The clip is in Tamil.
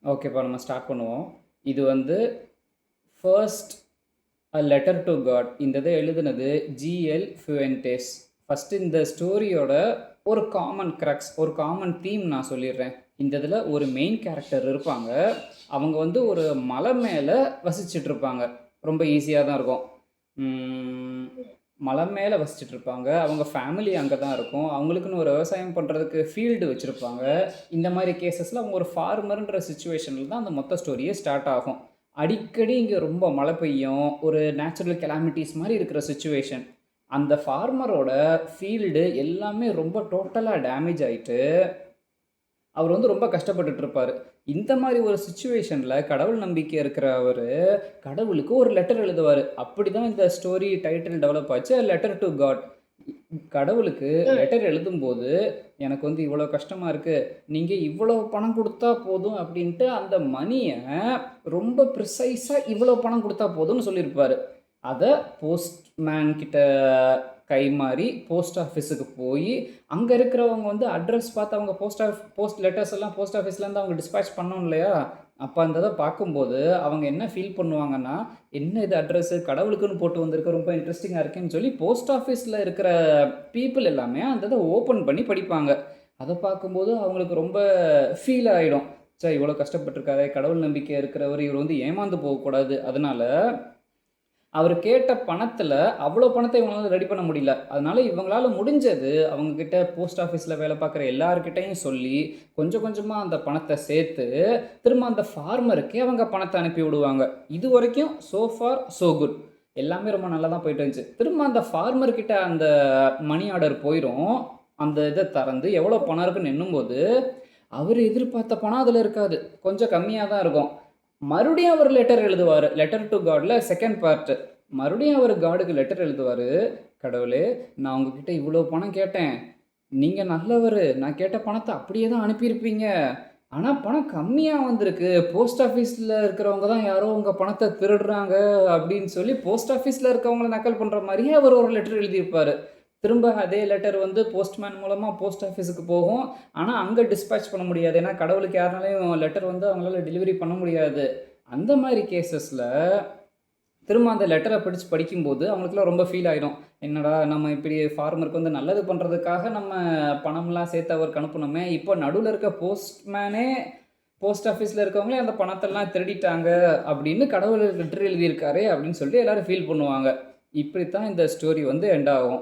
ஓகேப்பா, நம்ம ஸ்டார்ட் பண்ணுவோம். இது வந்து first a letter to God. இந்த இதை எழுதுனது ஜிஎல் ஃப்யூஎன்டேஸ். ஃபஸ்ட்டு இந்த ஸ்டோரியோட ஒரு காமன் கிரக்ஸ், ஒரு காமன் தீம் நான் சொல்லிடுறேன். இந்த இதில் ஒரு மெயின் கேரக்டர் இருப்பாங்க. அவங்க வந்து ஒரு மலை மேலே வசிச்சுட்டு இருப்பாங்க. ரொம்ப ஈஸியாக தான் இருக்கும். மலை மேலே வசிச்சுட்டு இருப்பாங்க. அவங்க ஃபேமிலி அங்கே தான் இருக்கும். அவங்களுக்குன்னு ஒரு விவசாயம் பண்ணுறதுக்கு ஃபீல்டு வச்சுருப்பாங்க. இந்த மாதிரி கேசஸில் அவங்க ஒரு ஃபார்மர்ன்ற சுச்சுவேஷனில் தான் அந்த மொத்த ஸ்டோரியே ஸ்டார்ட் ஆகும். அடிக்கடி இங்கே ரொம்ப மழை பெய்யும், ஒரு நேச்சுரல் கெலாமிட்டிஸ் மாதிரி இருக்கிற சுச்சுவேஷன். அந்த ஃபார்மரோட ஃபீல்டு எல்லாமே ரொம்ப டோட்டலாக டேமேஜ் ஆகிட்டு அவர் வந்து ரொம்ப கஷ்டப்பட்டுட்டு இருப்பார். இந்த மாதிரி ஒரு சுச்சுவேஷனில் கடவுள் நம்பிக்கை இருக்கிற அவர் கடவுளுக்கு ஒரு லெட்டர் எழுதுவார். அப்படி தான் இந்த ஸ்டோரி டைட்டில் டெவலப் ஆச்சு, லெட்டர் டு காட். கடவுளுக்கு லெட்டர் எழுதும்போது எனக்கு வந்து இவ்வளோ கஷ்டமாக இருக்குது, நீங்கள் இவ்வளோ பணம் கொடுத்தா போதும் அப்படின்ட்டு அந்த மணியை ரொம்ப ப்ரிசைஸாக இவ்வளோ பணம் கொடுத்தா போதும்னு சொல்லியிருப்பார். அதை போஸ்ட்மேன் கிட்ட கை மாறி போஸ்ட் ஆஃபீஸுக்கு போய் அங்கே இருக்கிறவங்க வந்து அட்ரஸ் பார்த்து அவங்க போஸ்ட் லெட்டர்ஸ் எல்லாம் போஸ்ட் ஆஃபீஸ்லேருந்து அவங்க டிஸ்பேச் பண்ணோம் இல்லையா? அப்போ அந்த இதை பார்க்கும்போது அவங்க என்ன ஃபீல் பண்ணுவாங்கன்னா, என்ன இது அட்ரஸ்ஸு கடவுளுக்குன்னு போட்டு வந்திருக்க, ரொம்ப இன்ட்ரெஸ்டிங்காக இருக்குன்னு சொல்லி போஸ்ட் ஆஃபீஸில் இருக்கிற பீப்புள் எல்லாமே அந்த இதை ஓப்பன் பண்ணி படிப்பாங்க. அதை பார்க்கும்போது அவங்களுக்கு ரொம்ப ஃபீல் ஆகிடும். சரி, இவ்வளோ கஷ்டப்பட்டிருக்காரு, கடவுள் நம்பிக்கை இருக்கிறவர், இவர் வந்து ஏமாந்து போகக்கூடாது. அதனால் அவர் கேட்ட பணத்தில் அவ்வளோ பணத்தை இவங்களால ரெடி பண்ண முடியல. அதனால இவங்களால முடிஞ்சது அவங்கக்கிட்ட போஸ்ட் ஆஃபீஸில் வேலை பார்க்குற எல்லாருக்கிட்டையும் சொல்லி கொஞ்சம் கொஞ்சமாக அந்த பணத்தை சேர்த்து திரும்ப அந்த ஃபார்மருக்கே அவங்க பணத்தை அனுப்பி விடுவாங்க. இது வரைக்கும் ஸோ ஃபார் ஸோ குட், எல்லாமே ரொம்ப நல்லா தான் போயிட்டு இருந்துச்சு. திரும்ப அந்த ஃபார்மர்கிட்ட அந்த மணி ஆர்டர் போயிடும். அந்த இதை திறந்து எவ்வளோ பணம் இருக்குன்னு எண்ணும்போது அவர் எதிர்பார்த்த பணம் அதில் இருக்காது, கொஞ்சம் கம்மியாக தான் இருக்கும். மறுபடியும் அவர் லெட்டர் எழுதுவார். லெட்டர் டு காட்ல செகண்ட் பார்ட்டு. மறுபடியும் அவர் காடுக்கு லெட்டர் எழுதுவார். கடவுளே, நான் உங்ககிட்ட இவ்வளோ பணம் கேட்டேன், நீங்கள் நல்லவர், நான் கேட்ட பணத்தை அப்படியே தான் அனுப்பியிருப்பீங்க. ஆனால் பணம் கம்மியாக வந்திருக்கு, போஸ்ட் ஆஃபீஸில் இருக்கிறவங்க தான் யாரோ உங்கள் பணத்தை திருடுறாங்க அப்படின்னு சொல்லி போஸ்ட் ஆஃபீஸில் இருக்கவங்கள நக்கல் பண்ணுற மாதிரியே அவர் ஒரு லெட்டர் எழுதியிருப்பார். திரும்ப அதே லெட்டர் வந்து போஸ்ட்மேன் மூலமாக போஸ்ட் ஆஃபீஸுக்கு போகும். ஆனால் அங்கே டிஸ்பேச் பண்ண முடியாது, ஏன்னா கடவுளுக்கு யாருனாலையும் லெட்டர் வந்து அவங்களால டெலிவரி பண்ண முடியாது. அந்த மாதிரி கேசஸில் திரும்ப அந்த லெட்டரை படிக்கும்போது அவங்களுக்குலாம் ரொம்ப ஃபீல் ஆகிடும். என்னடா, நம்ம இப்படி ஃபார்மருக்கு வந்து நல்லது பண்ணுறதுக்காக நம்ம பணம்லாம் சேர்த்து அவருக்கு அனுப்பணுமே, இப்போ நடுவில் இருக்க போஸ்ட்மேனே போஸ்ட் ஆஃபீஸில் இருக்கவங்களே அந்த பணத்தெல்லாம் திருடிட்டாங்க அப்படின்னு கடவுள் லெட்டர் எழுதியிருக்காரு அப்படின்னு சொல்லிட்டு எல்லோரும் ஃபீல் பண்ணுவாங்க. இப்படித்தான் இந்த ஸ்டோரி வந்து எண்ட் ஆகும்.